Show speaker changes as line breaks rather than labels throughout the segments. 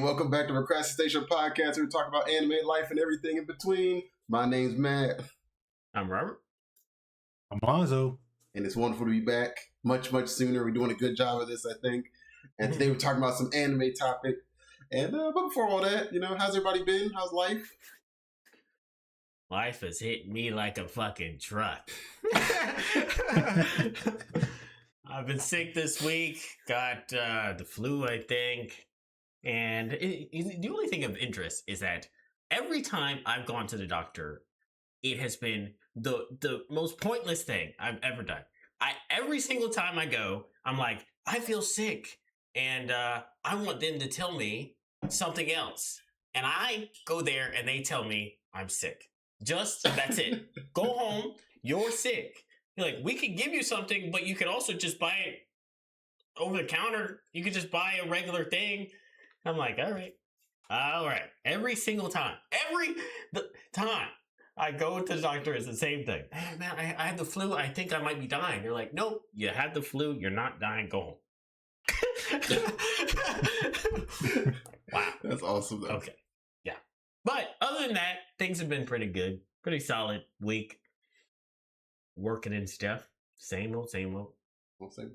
Welcome back to Procrastination podcast. We talk about anime, life, and everything in between. My name's Matt.
I'm Robert.
I'm Lonzo.
And it's wonderful to be back much sooner. We're doing a good job of this, I think. And today we're talking about some anime topic. And but before all that, how's everybody been? How's life?
Life has hit me like a fucking truck. I've been sick this week. Got the flu, I think. And the only thing of interest is that every time I've gone to the doctor, it has been the most pointless thing I've ever done. Every single time I go, I'm like, I feel sick. And I want them to tell me something else. And I go there and they tell me I'm sick. That's it. Go home. You're sick. You're like, we could give you something, but you could also just buy it over the counter. You could just buy a regular thing. I'm like, all right. Every single time. The time I go to the doctor, it's the same thing. Hey, man, I had the flu. I think I might be dying. They're like, nope, you had the flu. You're not dying. Go home. Wow.
That's awesome, though.
Okay. Yeah. But other than that, things have been pretty good. Pretty solid week. Working and stuff. Same old.
Well, same.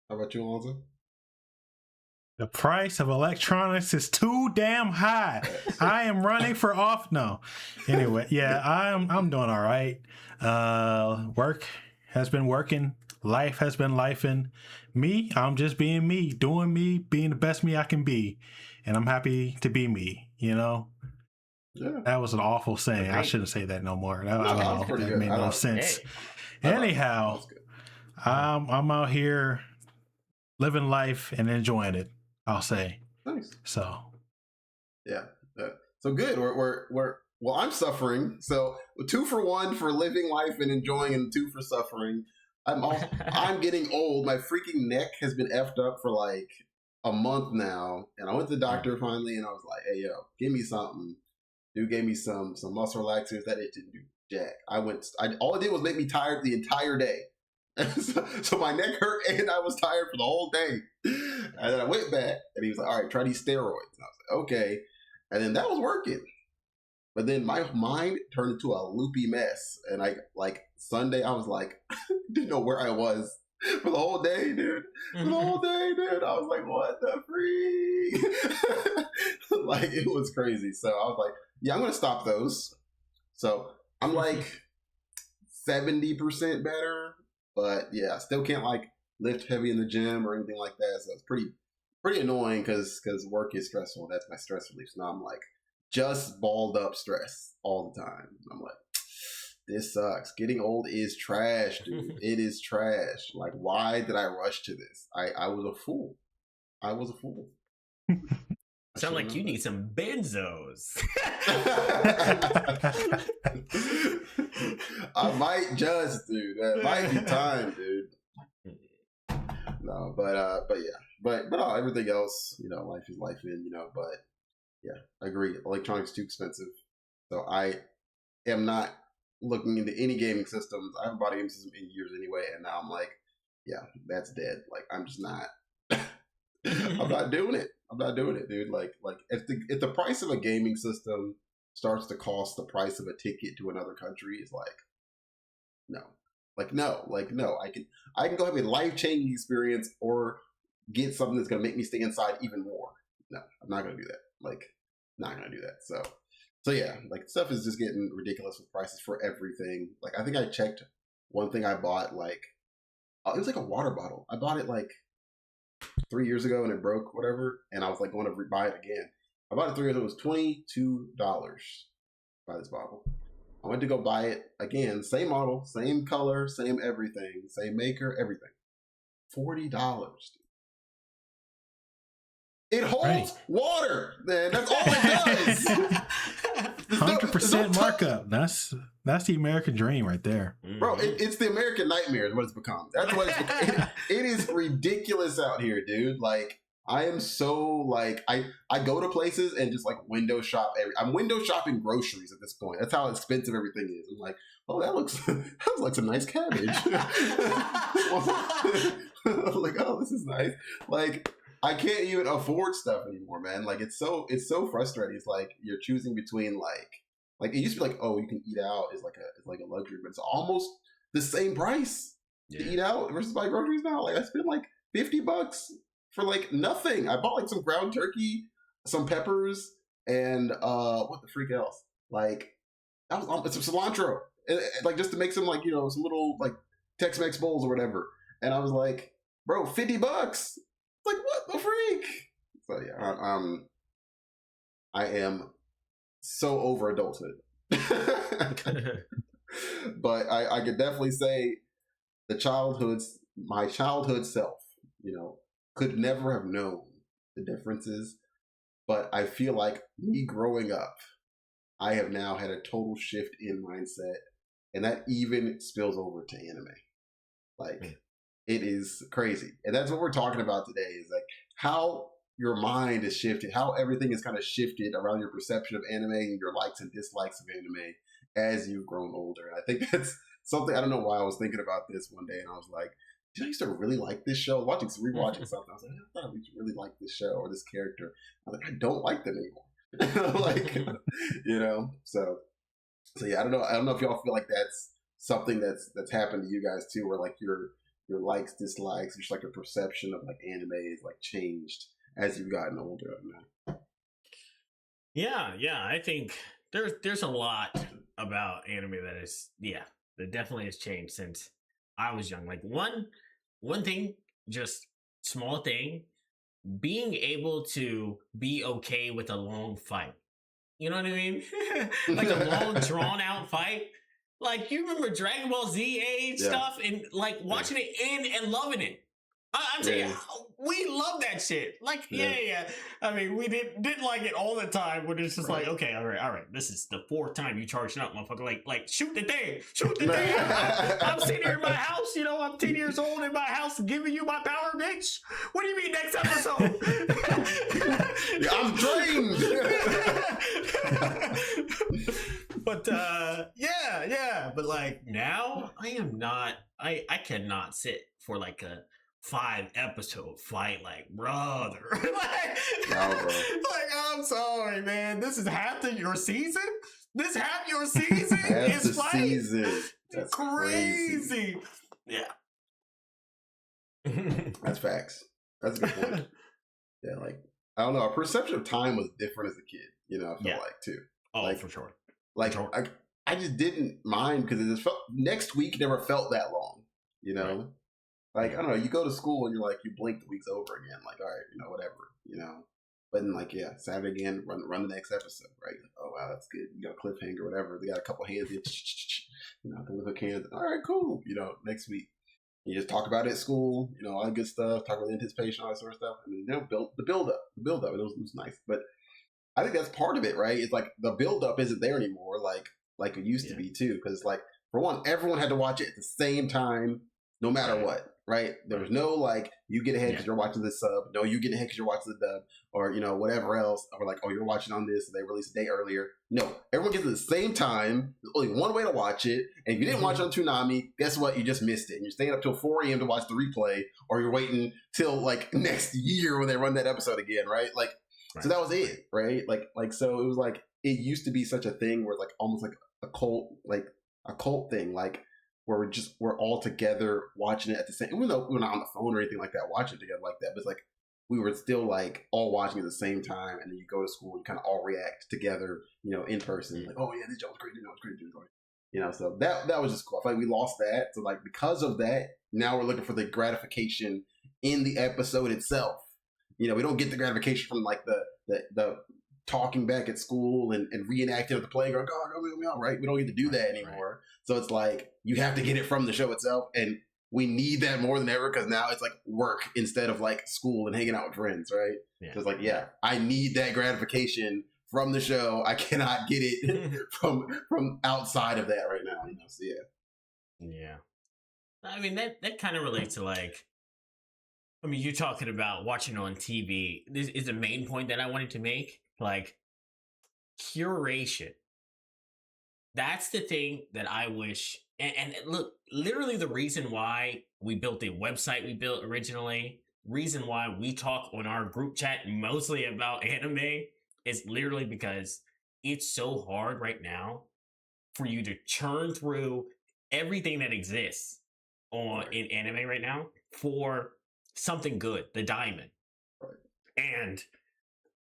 How about you, Alonzo?
The price of electronics is too damn high. I am running for off. No. Anyway, yeah, I'm doing all right. Work has been working. Life has been lifing. Me, I'm just being me, doing me, being the best me I can be. And I'm happy to be me, Yeah. That was an awful saying. I shouldn't say that no more. That made no sense. Hey. Anyhow, I'm out here living life and enjoying it, I'll say.
Nice.
So.
Yeah. So good. Well, I'm suffering. So 2 for 1 for living life and enjoying, and 2 for suffering. I'm getting old. My freaking neck has been effed up for like a month now, and I went to the doctor finally, and I was like, "Hey, yo, give me something." Dude gave me some muscle relaxers. That it didn't do jack. All it did was make me tired the entire day. so my neck hurt, and I was tired for the whole day. And then I went back, and he was like, "All right, try these steroids." And I was like, "Okay," and then that was working. But then my mind turned into a loopy mess. And Sunday, I was like, didn't know where I was for the whole day, dude. For the whole day, dude. I was like, what the freak? It was crazy. So I was like, yeah, I'm going to stop those. So I'm like 70% better. But yeah, I still can't lift heavy in the gym or anything like that. So it's pretty annoying because work is stressful. That's my stress relief. So now I'm just balled up stress all the time. I'm like, this sucks. Getting old is trash, dude. It is trash. Why did I rush to this? I was a fool.
Sound like you need some benzos.
I might just, dude. That might be time, dude. No, but yeah. But everything else, life is life in, but yeah, I agree. Electronics too expensive. So I am not looking into any gaming systems. I haven't bought a gaming system in years anyway, and now I'm like, yeah, that's dead. I'm just not. I'm not doing it. Dude. If the price of a gaming system starts to cost the price of a ticket to another country, it's no. No. I can go have a life-changing experience or get something that's gonna make me stay inside even more. No, I'm not gonna do that. Not gonna do that. So yeah, stuff is just getting ridiculous with prices for everything. I think I checked one thing I bought, it was a water bottle. I bought it 3 years ago and it broke, whatever. And I was going to buy it again. I bought it 3 years ago. It was $22 to buy this bottle. I went to go buy it again. Same model, same color, same everything, same maker, everything. $40. It holds water, man. That's all it does.
100% markup. That's the American dream right there,
bro. It's the American nightmare is what it's become. That's what it's become. It is ridiculous out here, dude. I am so I go to places and just window shop. I'm window shopping groceries at this point. That's how expensive everything is. I'm like, oh, that looks like some nice cabbage. I'm like, oh, this is nice. I can't even afford stuff anymore, man. Like it's so frustrating. It's like you're choosing between like it used to be like, oh, you can eat out is like a luxury, but it's almost the same price to eat out versus buy groceries now. Like I spent like $50 for like nothing. I bought like some ground turkey, some peppers, and what the freak else? Like that was some cilantro, like just to make some like some little like Tex-Mex bowls or whatever. And I was like, bro, $50. Like what the freak? So yeah, I am so over adulthood. But I could definitely say my childhood self, could never have known the differences. But I feel like me growing up, I have now had a total shift in mindset, and that even spills over to anime. Like, it is crazy. And that's what we're talking about today, is like how your mind is shifted, how everything is kind of shifted around your perception of anime and your likes and dislikes of anime as you've grown older. And I think that's something, I don't know why I was thinking about this one day, and I was like, did I used to really like this show? Rewatching something, I was like, I thought I used to really like this show or this character. I was like, I don't like them anymore. Like, so yeah, I don't know if y'all feel like that's something that's happened to you guys too, where like your likes, dislikes, just like your perception of like anime is like changed as you've gotten older.
Yeah, I think there's a lot about anime that definitely has changed since I was young. Like one thing, just small thing, being able to be okay with a long fight. You know what I mean? Like a long drawn out fight. Like you remember Dragon Ball Z age stuff and like watching it end and loving it. I'm telling you, we love that shit. Like, yeah. I mean, we didn't like it all the time, but it's just like, okay, all right. This is the 4th time you charged up, motherfucker. Like, shoot the thing. I'm sitting here in my house, I'm 10 years old in my house giving you my power, bitch. What do you mean next episode?
I'm drained.
But but like now I cannot sit for like a 5-episode fight, like brother. Like I'm sorry, man. This is half your season. This half your season is fighting.
That's
crazy. Yeah.
That's facts. That's a good point. Yeah, like I don't know. Our perception of time was different as a kid. I feel like too.
Oh,
like,
for sure.
Like I just didn't mind because it just felt next week never felt that long. Right. Like I don't know. You go to school and you're like you blink the week's over again. Like all right, whatever. But then like Saturday again, run the next episode. Right. Like, oh wow, that's good. You got a cliffhanger, whatever. They got a couple hands. The hook hands. All right, cool. Next week. You just talk about it at school, all that good stuff, talk about the anticipation, all that sort of stuff. And then, the build up. It was nice. But I think that's part of it, right? It's like the build up isn't there anymore, like it used to be too. Because it's like, for one, everyone had to watch it at the same time, no matter what, right? There was no like you get ahead because you're watching the sub. No, you get ahead because you're watching the dub, or whatever else. Or like, oh, you're watching on this, and they released a day earlier. No, everyone gets it at the same time. There's only one way to watch it, and if you didn't watch it on Toonami, guess what? You just missed it. And you're staying up till 4 a.m. to watch the replay, or you're waiting till like next year when they run that episode again, right? Like. Right. So that was it, right? Like so it was like it used to be such a thing where like almost like a cult thing, like where we're all together watching it at the same. Even though we're not on the phone or anything like that, watching it together like that, but it's like we were still like all watching at the same time, and then you go to school and you kind of all react together, in person, like oh yeah, this joke was great, So that was just cool. I feel like we lost that. So like because of that, now we're looking for the gratification in the episode itself. We don't get the gratification from like the talking back at school and reenacting at the playground. Oh, right? We don't get to do that anymore. Right. So it's like you have to get it from the show itself, and we need that more than ever because now it's like work instead of like school and hanging out with friends, right? Yeah. So it's like I need that gratification from the show. I cannot get it from outside of that right now. So
yeah. I mean that kind of relates to like. I mean, you're talking about watching on TV. This is the main point that I wanted to make. Like, curation. That's the thing that I wish. And look, literally the reason why we built the website we built originally, reason why we talk on our group chat mostly about anime is literally because it's so hard right now for you to churn through everything that exists on in anime right now for something good, the diamond.
Right.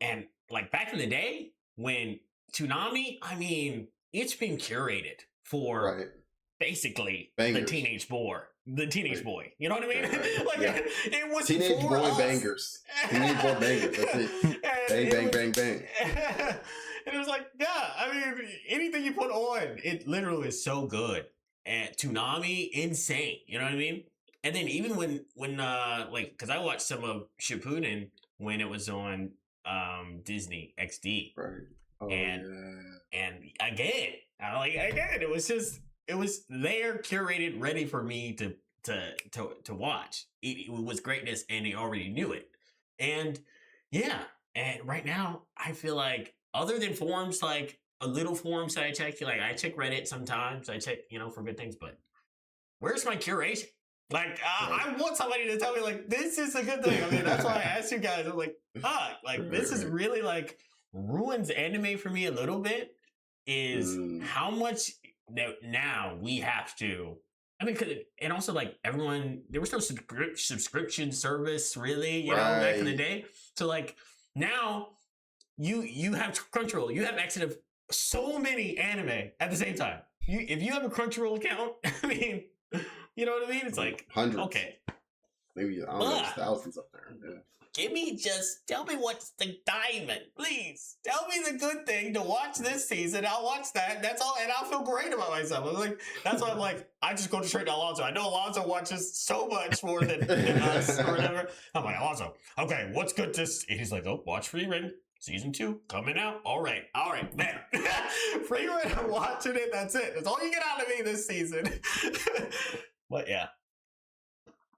And like back in the day when Toonami, I mean, it's been curated for
Right.
basically
Bangers.
the teenage
Right.
boy. You know what I mean?
Right.
Like
Yeah.
it was
Teenage
for
boy
us.
bangers. Teenage boy bangers. That's it. Bang, bang, bang, bang.
And it was like, yeah, I mean, anything you put on, it literally is so good. And Toonami, insane. You know what I mean? And then even when like, because I watched some of Shippuden when it was on Disney XD,
Right. Oh,
and
yeah.
and again, it was there, curated, ready for me to watch. It was greatness, and they already knew it. And yeah, and right now I feel like other than forums, like a little forums that I check, like I check Reddit sometimes, I check for good things, but where's my curation? Like I want somebody to tell me like this is a good thing. I mean, that's why I asked you guys. I'm like, like this is really like ruins anime for me a little bit. Is how much now we have to. I mean, and also like everyone, there was no subscription service really, back in the day. So like now, you have Crunchyroll, you have access to so many anime at the same time. If you have a Crunchyroll account, I mean, you know what I mean? It's like
hundreds.
Okay,
maybe I don't know, thousands up there. Yeah.
Tell me what's the diamond, please. Tell me the good thing to watch this season. I'll watch that. That's all, and I'll feel great about myself. I'm like, that's why I'm like, I just go straight to Alonso. I know Alonso watches so much more than us or whatever. I'm like, Alonso, okay, what's good and he's like, oh, watch Free Ring. Season 2 coming out. All right, man. Free Ring, I'm watching it. That's it. That's all you get out of me this season. But yeah.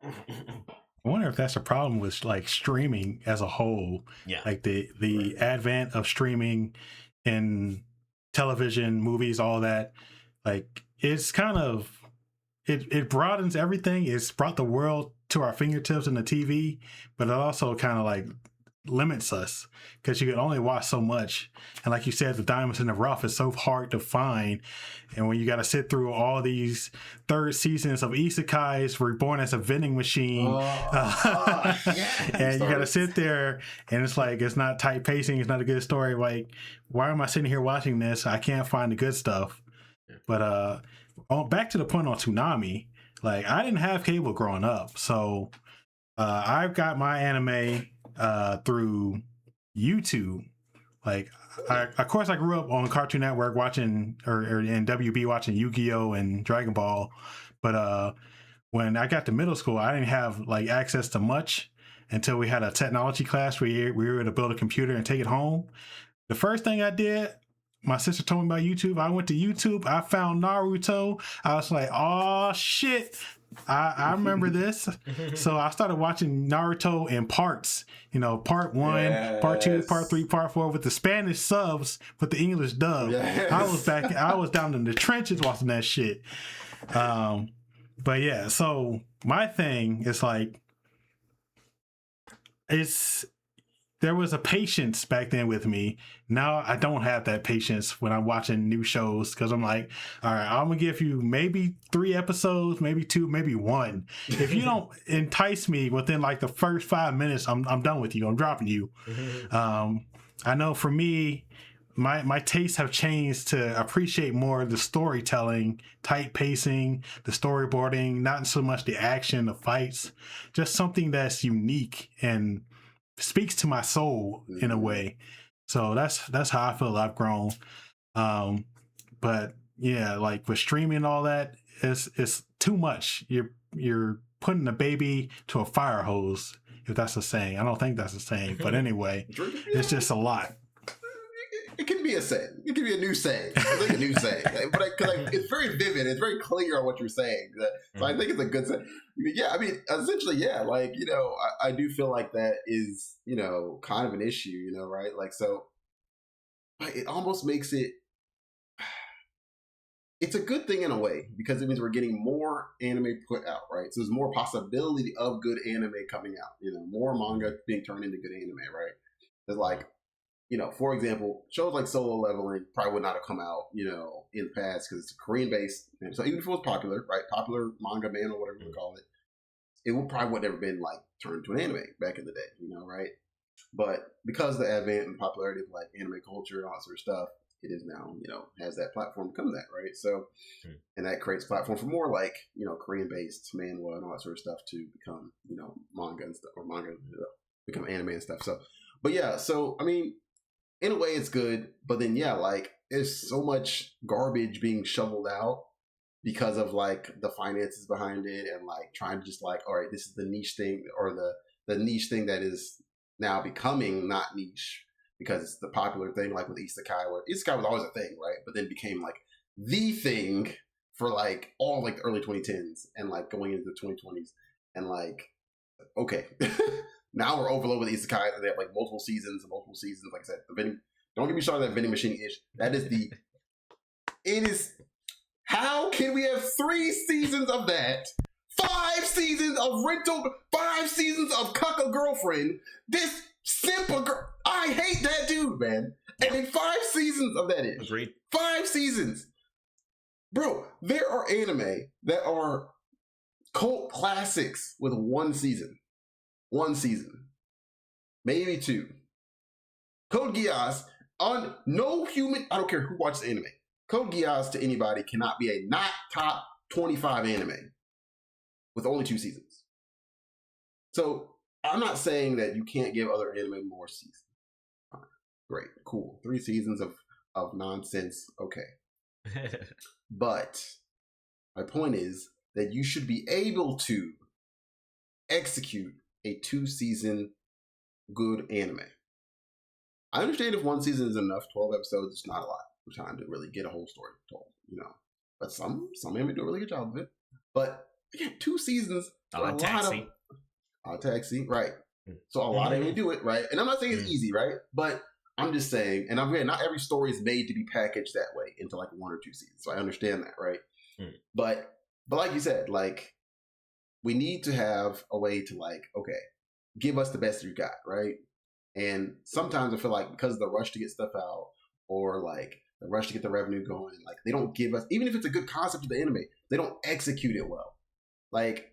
I wonder if that's a problem with like streaming as a whole.
Yeah.
Like the advent of streaming in television, movies, all that. Like it's kind of it broadens everything. It's brought the world to our fingertips in the TV, but it also kind of like limits us because you can only watch so much. And like you said, the diamonds in the rough is so hard to find. And when you got to sit through all these third seasons of isekais reborn as a vending machine, and you got to sit there and it's like, it's not tight pacing. It's not a good story. Like, why am I sitting here watching this? I can't find the good stuff. But back to the point on Toonami, like I didn't have cable growing up. So I've got my anime through YouTube. Like, of course, I grew up on Cartoon Network watching, or in WB watching Yu-Gi-Oh! And Dragon Ball. But when I got to middle school, I didn't have like access to much until we had a technology class where we were able to build a computer and take it home. The first thing I did, my sister told me about YouTube. I went to YouTube. I found Naruto. I was like, oh, shit. I remember this. So I started watching Naruto in parts, part 1, part 2, part 3, part 4 with the Spanish subs, with the English dub. Yes. I was down in the trenches watching that shit. But yeah, so my thing is like, there was a patience back then with me. Now I don't have that patience when I'm watching new shows because I'm like, all right, I'm gonna give you maybe 3 episodes, maybe 2, maybe 1. If you don't entice me within like the first 5 minutes, I'm done with you. I'm dropping you. I know for me, my tastes have changed to appreciate more the storytelling, tight pacing, the storyboarding, not so much the action, the fights, just something that's unique and speaks to my soul in a way. So that's how I feel I've grown. But yeah, like with streaming and all that, it's too much. You're putting a baby to a fire hose, if that's a saying. I don't think that's a saying, but anyway, it's just a lot.
It can be a saying. It can be a new saying. It's like a new saying. But it's very vivid. It's very clear on what you're saying. So I think it's a good saying. Yeah, I mean, essentially, yeah. Like, I do feel like that is, kind of an issue, right? Like, so it almost makes it, it's a good thing in a way because it means we're getting more anime put out, right? So there's more possibility of good anime coming out. More manga being turned into good anime, right? There's like, for example, shows like Solo Leveling probably would not have come out, in the past because it's Korean based. So even if it was popular, right, popular manga man or whatever you call it, it would probably would never been like turned to an anime back in the day, right? But because of the advent and popularity of like anime culture and all that sort of stuff, it is now, has that platform to come to that, right? So, and that creates a platform for more like, Korean-based manhwa and all that sort of stuff to become, manga and stuff, or manga become anime and stuff. So, but yeah, so, I mean, in a way it's good, but then, yeah, like, there's so much garbage being shoveled out because of like the finances behind it and like trying to just like, all right, this is the niche thing or the niche thing that is now becoming not niche. Because it's the popular thing, like with Isekai, where Isekai was always a thing, right? But then became like the thing for like all like the early 2010s and like going into the 2020s. And like, okay, now we're overloaded with Isekai and they have like multiple seasons and multiple seasons. Like I said, don't get me started on that vending machine ish. That is it is, how can we have 3 seasons of that? 5 seasons of rental, 5 seasons of Cuck a Girlfriend. This simple girl. I hate that dude, man. And in 5 seasons of that ish.
Agreed.
5 seasons. Bro, there are anime that are cult classics with 1 season. 1 season. Maybe 2. Code Geass, on no human, I don't care who watches anime. Code Geass to anybody cannot be a not top 25 anime with only 2 seasons. So, I'm not saying that you can't give other anime more seasons. Fine. Great, cool. 3 seasons of nonsense, okay. But my point is that you should be able to execute a 2-season good anime. I understand if 1 season is enough, 12 episodes is not a lot of time to really get a whole story told, But some anime do a really good job of it. But again, 2 seasons for a
Taxi.
lot of Taxi, right. So a lot of anime do it, right? And I'm not saying it's easy, right? But I'm just saying, and not every story is made to be packaged that way into like 1 or 2 seasons. So I understand that, right? But like you said, like, we need to have a way to like, okay, give us the best you got, right? And sometimes I feel like because of the rush to get stuff out or like the rush to get the revenue going, like they don't give us, even if it's a good concept of the anime, they don't execute it well. Like,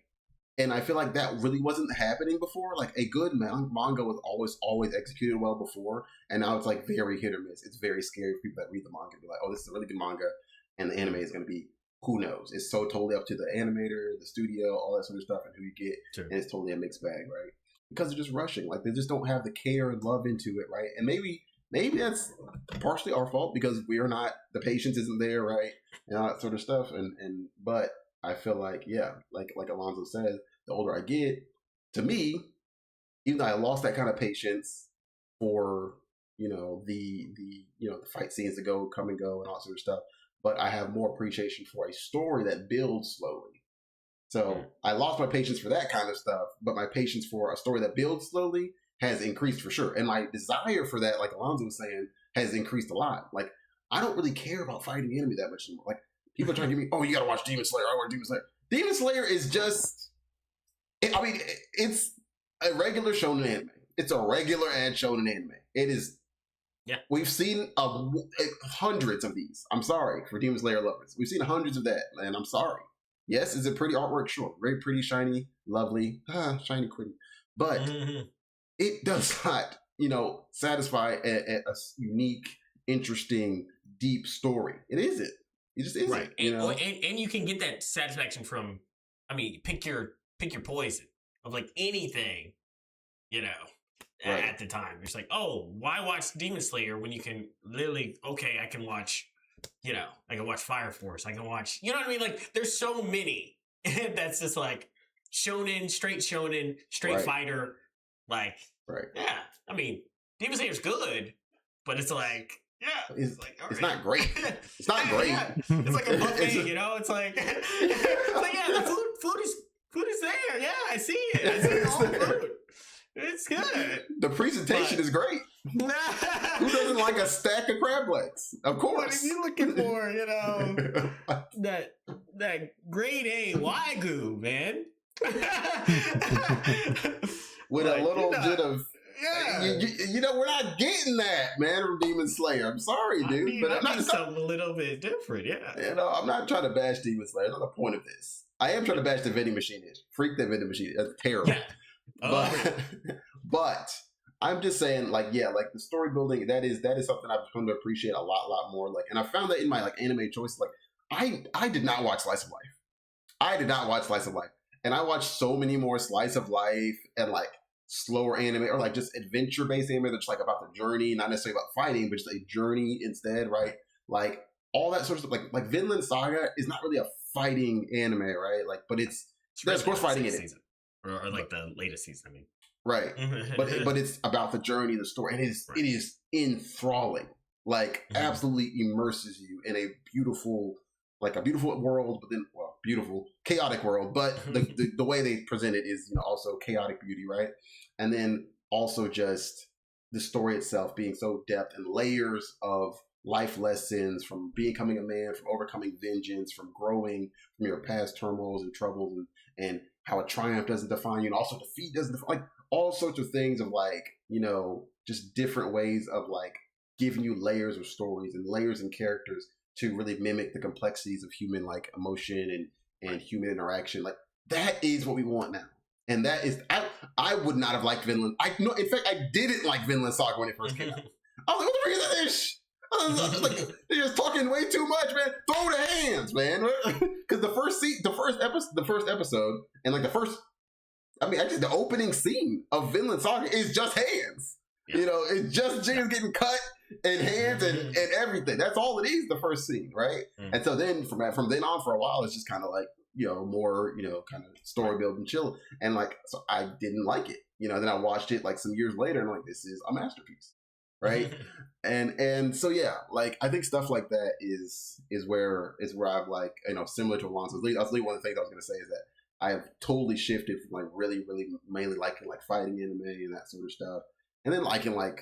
and I feel like that really wasn't happening before. Like a good manga was always executed well before. And now it's like very hit or miss. It's very scary for people that read the manga and be like, oh, this is a really good manga. And the anime is going to be, who knows? It's so totally up to the animator, the studio, all that sort of stuff, and who you get. Sure. And it's totally a mixed bag, right? Because they're just rushing. Like they just don't have the care and love into it, right? And maybe that's partially our fault because we're not, the patience isn't there, right? And all that sort of stuff. But I feel like, yeah, like Alonzo says, the older I get, to me, even though I lost that kind of patience for, the fight scenes that come and go and all that sort of stuff, but I have more appreciation for a story that builds slowly. So I lost my patience for that kind of stuff, but my patience for a story that builds slowly has increased for sure. And my desire for that, like Alonzo was saying, has increased a lot. Like, I don't really care about fighting the enemy that much anymore. Like, people are trying to give me, oh, you gotta watch Demon Slayer. I want Demon Slayer. Demon Slayer is just, it's a regular shonen anime. It's a regular ad shonen anime. It is. Yeah. We've seen hundreds of these. I'm sorry for Demon Slayer lovers. We've seen hundreds of that, and I'm sorry. Yes, is it pretty artwork? Sure. Very pretty, shiny, lovely. Shiny queen. But it does not, satisfy a unique, interesting, deep story. It isn't. It just isn't.
Right. And you can get that satisfaction from, pick your poison of like anything, at the time. It's like, oh, why watch Demon Slayer when you can literally, okay, I can watch, I can watch Fire Force. I can watch, you know what I mean? Like, there's so many that's just like shonen, straight fighter. Like,
right.
Yeah. Demon Slayer's good, but it's like, yeah.
It's
like,
it's not great. It's not great.
Yeah. It's like a buffet, It's like, the food is there. Yeah, I see it. I see all the food. It's good.
The presentation is great. Who doesn't like a stack of crab legs? Of course.
What are you looking for, that grade A Wagyu, man.
With
Like,
a little
you know,
bit of,
yeah.
you know, we're not getting that, man, from Demon Slayer. I'm sorry, dude, but
I
I'm not.
need something a little bit different, yeah.
You know, I'm not trying to bash Demon Slayer. That's not the point of this. I am trying to bash the vending machine. Freak that vending machine. That's terrible.
Yeah.
But but I'm just saying, like, yeah, like the story building, that is something I've come to appreciate a lot more. Like, and I found that in my like anime choices. Like, I did not watch Slice of Life. I did not watch Slice of Life. And I watched so many more Slice of Life and like slower anime or like just adventure based anime that's like about the journey, not necessarily about fighting, but just a journey instead, right? Like all that sort of stuff. Like Vinland Saga is not really a fighting anime, right? Like, but there's of course fighting in it.
Season. Or like the latest season, I mean.
Right. but it's about the journey, the story, and it is enthralling. Like absolutely immerses you in a beautiful world, but then beautiful, chaotic world. But the way they present it is, you know, also chaotic beauty, right? And then also just the story itself being so depth and layers of life lessons from becoming a man, from overcoming vengeance, from growing from your past turmoils and troubles, and how a triumph doesn't define you, and also defeat doesn't define, like all sorts of things of like, you know, just different ways of like giving you layers of stories and layers and characters to really mimic the complexities of human like emotion and human interaction. Like that is what we want now. And that is, I would not have liked Vinland. In fact, I didn't like Vinland Saga when it first came out. I was like, what the freak is this? Like, they're just talking way too much, man. Throw the hands, man. Because the first episode, and like actually the opening scene of Vinland Saga is just hands. Yeah. You know, it's just James getting cut and hands and everything. That's all it is, the first scene, right? And so then from then on for a while, it's just kind of like, you know, more, you know, kind of story building chill. And like, so I didn't like it. You know, then I watched it like some years later and I'm like, this is a masterpiece. Right. and so yeah, like I think stuff like that is where I've like, you know, similar to Alonso. That's one of the things I was gonna say is that I have totally shifted from like really mainly liking like fighting anime and that sort of stuff. And then liking like,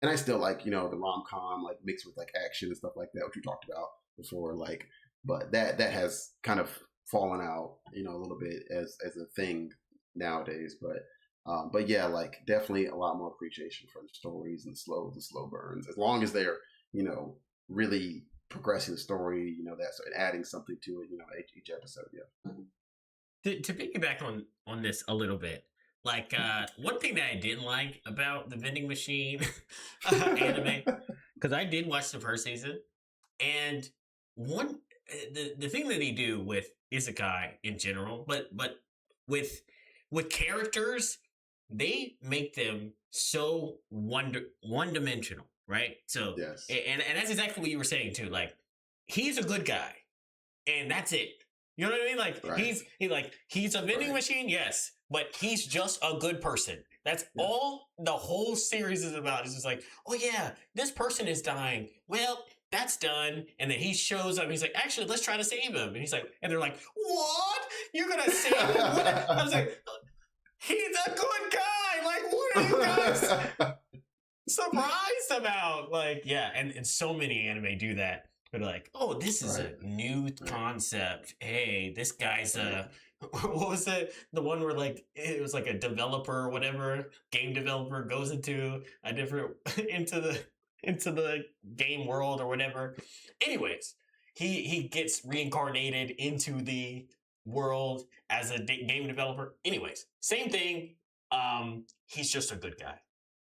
and I still like, you know, the rom-com like mixed with like action and stuff like that, which we talked about before. Like, but that has kind of fallen out, you know, a little bit as a thing nowadays. But yeah, like definitely a lot more appreciation for the stories and the slow burns, as long as they're, you know, really progressing the story, you know, that's and adding something to it, you know, each episode. Yeah.
To piggyback on this a little bit. Like, one thing that I didn't like about the vending machine anime, because I did watch the first season, and the thing that they do with isekai in general, but with characters, they make them so one dimensional, right? So,
yes.
and that's exactly what you were saying too. Like, he's a good guy, and that's it. You know what I mean? Like he's a vending machine, yes, but he's just a good person. That's all the whole series is about. It's just like, oh yeah, this person is dying. Well, that's done. And then he shows up. And he's like, actually, let's try to save him. And he's like, and they're like, what? You're gonna save him? I was like, he's a good guy. Like, what are you guys surprised about? Like, yeah, and so many anime do that. But like, oh, this is a new concept. Hey, this guy's what was it? The one where like it was like a developer or whatever, game developer goes into a different into the game world or whatever. Anyways, he gets reincarnated into the world as a game developer. Anyways, same thing. He's just a good guy.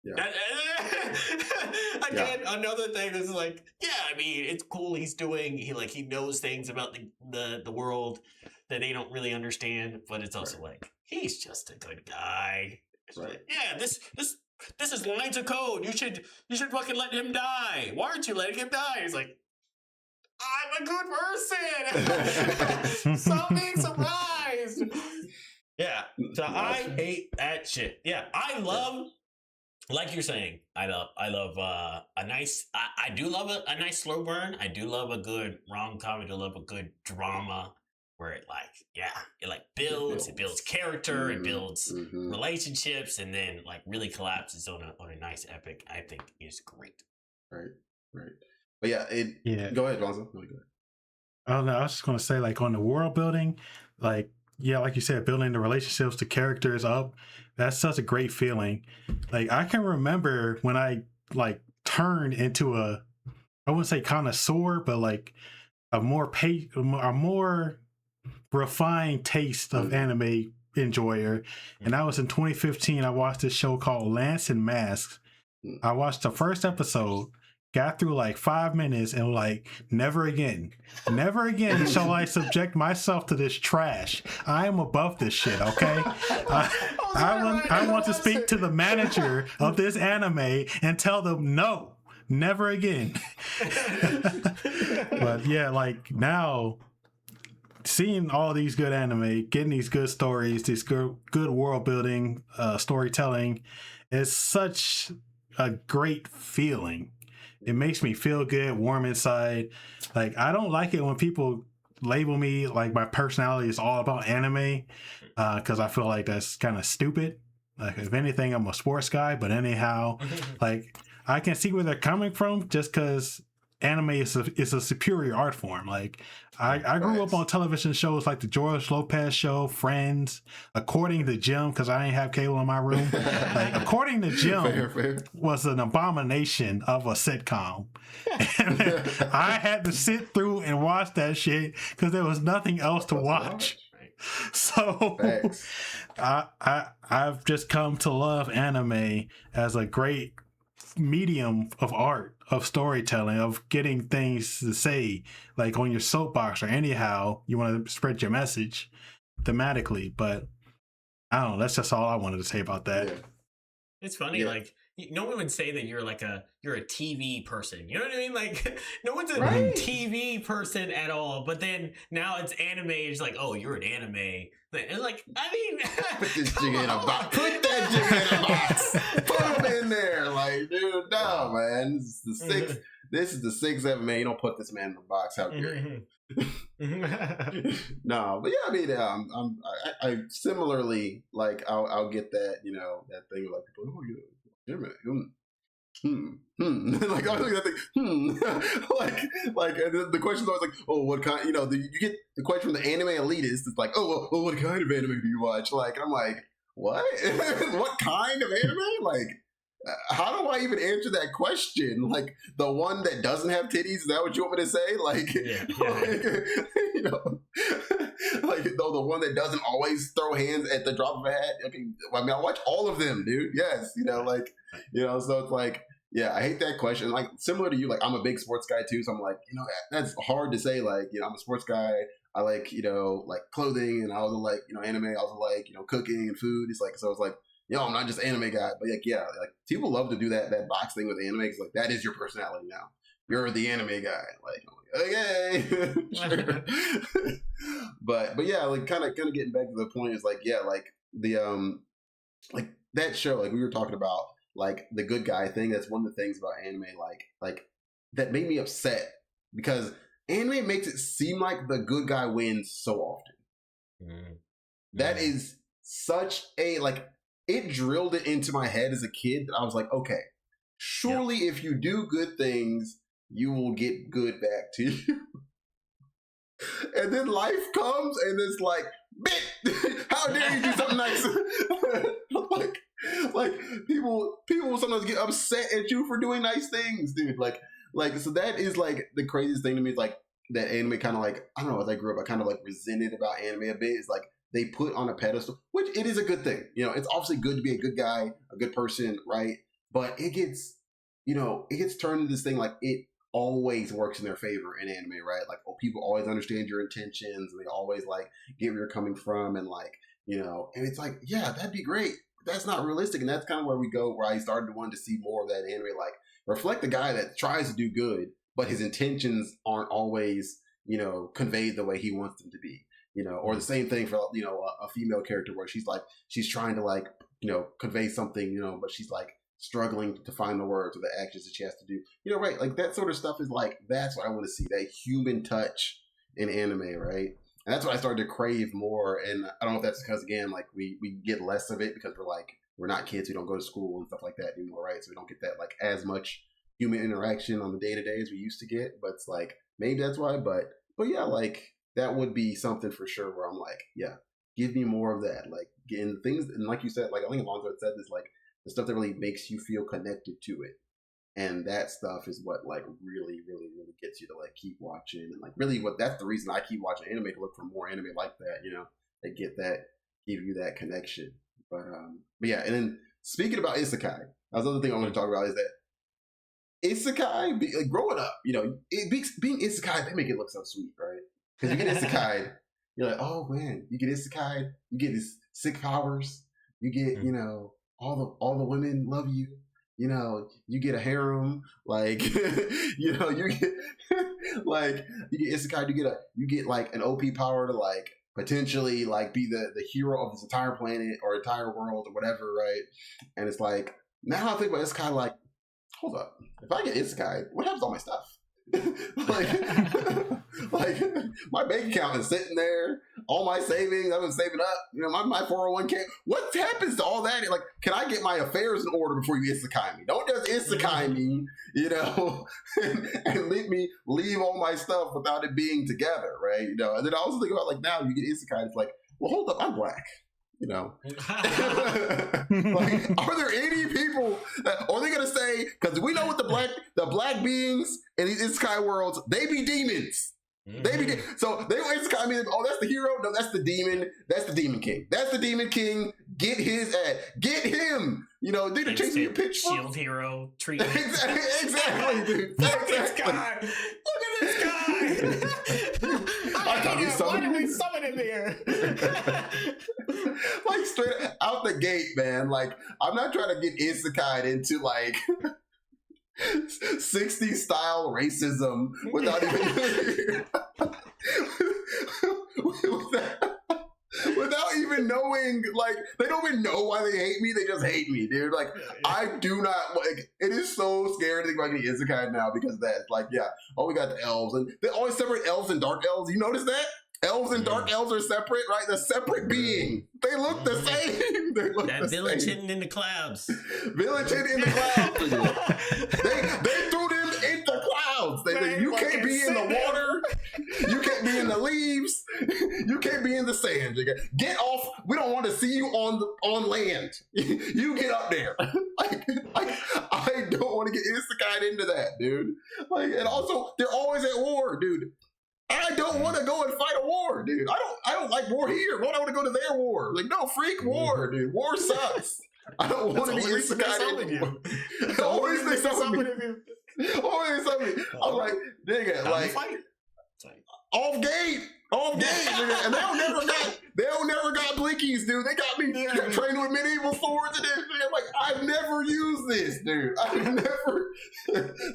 Yeah.
Again, another thing is like, yeah, I mean, it's cool. He knows things about the world that they don't really understand, but it's also like, he's just a good guy.
Right.
Yeah, this is lines of code. You should fucking let him die. Why aren't you letting him die? He's like, I'm a good person. Stop being surprised. Yeah. So I hate that shit. Yeah, I love. Like you're saying, I love a nice. I do love a nice slow burn. I do love a good rom-com. I do love a good drama where it builds. It builds character. It builds relationships, and then like really collapses on a nice epic. I think is great.
Right. But yeah, Go ahead, Lonzo.
I don't know. I was just gonna say, like, on the world building, like, yeah, like you said, building the relationships, the characters up. That's such a great feeling. Like, I can remember when I like turned into I wouldn't say connoisseur, but like a more refined taste of
Mhm.
anime enjoyer. And that was in 2015. I watched this show called Lance and Masks.
Mm.
I watched the first episode, got through like 5 minutes, and like, never again. Never again shall I subject myself to this trash. I am above this shit, okay? I want to speak to the manager of this anime and tell them no, never again. But yeah, like now, seeing all these good anime, getting these good stories, this good world building, storytelling, is such a great feeling. It makes me feel good, warm inside. Like, I don't like it when people label me like my personality is all about anime, because I feel like that's kind of stupid. Like, if anything, I'm a sports guy, but anyhow, like, I can see where they're coming from, just because anime is a superior art form. Like, I grew up on television shows like the George Lopez show, Friends, According to Jim, because I ain't have cable in my room. Like, According to Jim
Fair.
was an abomination of a sitcom. And I had to sit through and watch that shit because there was nothing else to watch. So I've just come to love anime as a great medium of art, of storytelling, of getting things to say, like on your soapbox or anyhow you want to spread your message thematically. But I don't know, that's just all I wanted to say about that.
Yeah.
It's funny, like, no one would say that you're a TV person. You know what I mean? Like, no one's a TV person at all. But then now it's anime. It's like, oh, you're an anime. It's like, I mean,
put this jig in a box. Put that jig in a box. Put them in there, like, dude. No, man. This is the sixth ever, man. You don't put this man in a box. How dare you? No, but yeah, I mean, I similarly, like, I'll get that, you know, that thing like people, oh, yeah, like I look at that thing, like the question is always like, oh, what kind? You know, you get the question from the anime elitist. It's like, oh, well, what kind of anime do you watch? Like, and I'm like, what? What kind of anime? Like, how do I even answer that question? Like, the one that doesn't have titties? Is that what you want me to say? Like, like you know, like the one that doesn't always throw hands at the drop of a hat. Okay, I mean, I watch all of them, dude. Yes, you know, like, you know, so it's like, yeah, I hate that question. Like, similar to you, like, I'm a big sports guy too, so I'm like, you know, that's hard to say. Like, you know, I'm a sports guy. I like, you know, like clothing, and I also like, you know, anime. I also like, you know, cooking and food. It's like, so it's like, yo, I'm not just anime guy, but like, yeah, like people love to do that box thing with anime. Cause like that is your personality now. You're the anime guy. Like, okay, sure. but yeah, like kind of getting back to the point is like, yeah, like the like that show, like we were talking about, like the good guy thing. That's one of the things about anime, like that made me upset because anime makes it seem like the good guy wins so often. That is such a like. It drilled it into my head as a kid that I was like, okay, surely if you do good things, you will get good back to you. And then life comes and it's like, bitch, how dare you do something nice? like people will sometimes get upset at you for doing nice things, dude. Like so that is like the craziest thing to me is like that anime kind of like, I don't know, as I grew up, I kind of like resented about anime a bit. It's like, they put on a pedestal, which it is a good thing. You know, it's obviously good to be a good guy, a good person, right? But it gets, you know, it gets turned into this thing like it always works in their favor in anime, right? Like, oh, people always understand your intentions and they always like get where you're coming from and like, you know, and it's like, yeah, that'd be great. But that's not realistic. And that's kind of where we go, where I started to want to see more of that anime, like reflect the guy that tries to do good, but his intentions aren't always, you know, conveyed the way he wants them to be. You know, or the same thing for, you know, a female character where she's trying to like, you know, convey something, you know, but she's like struggling to find the words or the actions that she has to do. You know, right? Like that sort of stuff is like, that's what I want to see, that human touch in anime, right? And that's what I started to crave more. And I don't know if that's because, again, like we get less of it because we're not kids, we don't go to school and stuff like that anymore, right? So we don't get that like as much human interaction on the day-to-day as we used to get. But it's like, maybe that's why, but yeah, like that would be something for sure where I'm like, yeah, give me more of that. Like getting things, and like you said, like I think Alonzo had said this, like the stuff that really makes you feel connected to it. And that stuff is what like really, really, really gets you to like keep watching, and like really what that's the reason I keep watching anime, to look for more anime like that, that get that, give you that connection. But yeah, and then speaking about isekai, that's another thing I want to talk about is that isekai, like growing up, being isekai, they make it look so sweet, right? Because you get isekai, you're like, oh man, you get isekai, you get these sick powers, you get, all the women love you. You get a harem, like, you get, like, you get isekai, you get like an OP power to like potentially like be the hero of this entire planet or entire world or whatever, right? And it's like, now I think about isekai, like, hold up, if I get isekai, what happens to all my stuff? like my bank account is sitting there, all my savings I've been saving up, my 401k, what happens to all that? Like, can I get my affairs in order before you isekai me? Don't just isekai me, and let me leave all my stuff without it being together, right? And then I also think about, like, now you get isekai, it's like, well, hold up, I'm black. Like, are there any people are they gonna say, because we know what the black beings in these isekai worlds, they be demons. They be so they will isekai me, oh, that's the hero, no, that's the demon, that's the demon king, get his ass, get him, they're chasing your pitchfork.
Shield hero treatment.
exactly, dude.
Look at this guy. Why did we summon him here?
Like, straight out the gate, man. Like, I'm not trying to get isekai'd into like 60s style racism without even without even knowing, like, they don't even know why they hate me, they just hate me, dude. Like, I do not, like, it is so scary to think about getting isekai now because of that. Like, yeah, we got the elves, and they always separate elves and dark elves. You notice that? Elves and dark elves are separate, right? They're separate beings. They look the same. They look
that village hidden in the clouds.
Village hidden in the clouds. they threw them in the clouds. You can't be in the water. You can't be in the leaves. You can't be in the sand. Get off. We don't want to see you on land. You get up there. Like, I don't want to get isekai'd into that, dude. Like, and also, they're always at war, dude. I don't want to go and fight a war, dude. I don't like war here. Why do I want to go to their war? Like, no, freak war, dude. War sucks. I don't want to be isekai'd into war. Always they summon me. Always they summon me. I'm like, nigga, like, off gate, nigga. And they don't never got blinkies, dude. They got me trained with medieval swords and this. I'm like, I've never used this, dude. I've never,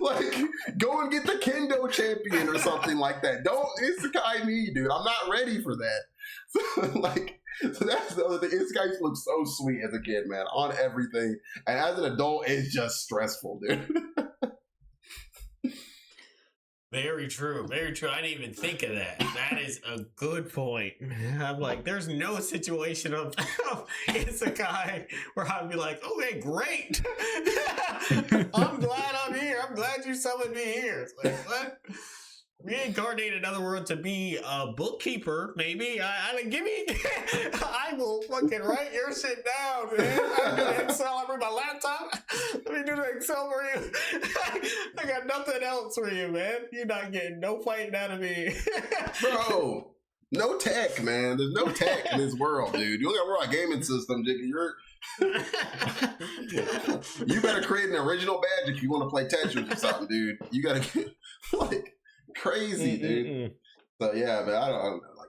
like, go and get the kendo champion or something like that. Don't isekai me, dude. I'm not ready for that. So that's the other thing. Isekai used to look so sweet as a kid, man, on everything. And as an adult, it's just stressful, dude.
Very true. Very true. I didn't even think of that. That is a good point. I'm like, there's no situation of isekai where I'd be like, okay, great. I'm glad I'm here. I'm glad you summoned me here. It's like, what? Reincarnate another world to be a bookkeeper, maybe. I will fucking write your shit down, man. I do Excel. I bring my laptop. Let me do the Excel for you. I got nothing else for you, man. You're not getting no fighting out of me.
Bro, no tech, man. There's no tech in this world, dude. You got to worry about gaming system, Jiggy. You better create an original badge if you want to play Tetris or something, dude. You got to get, like, crazy, dude. So yeah, but I don't know. Like,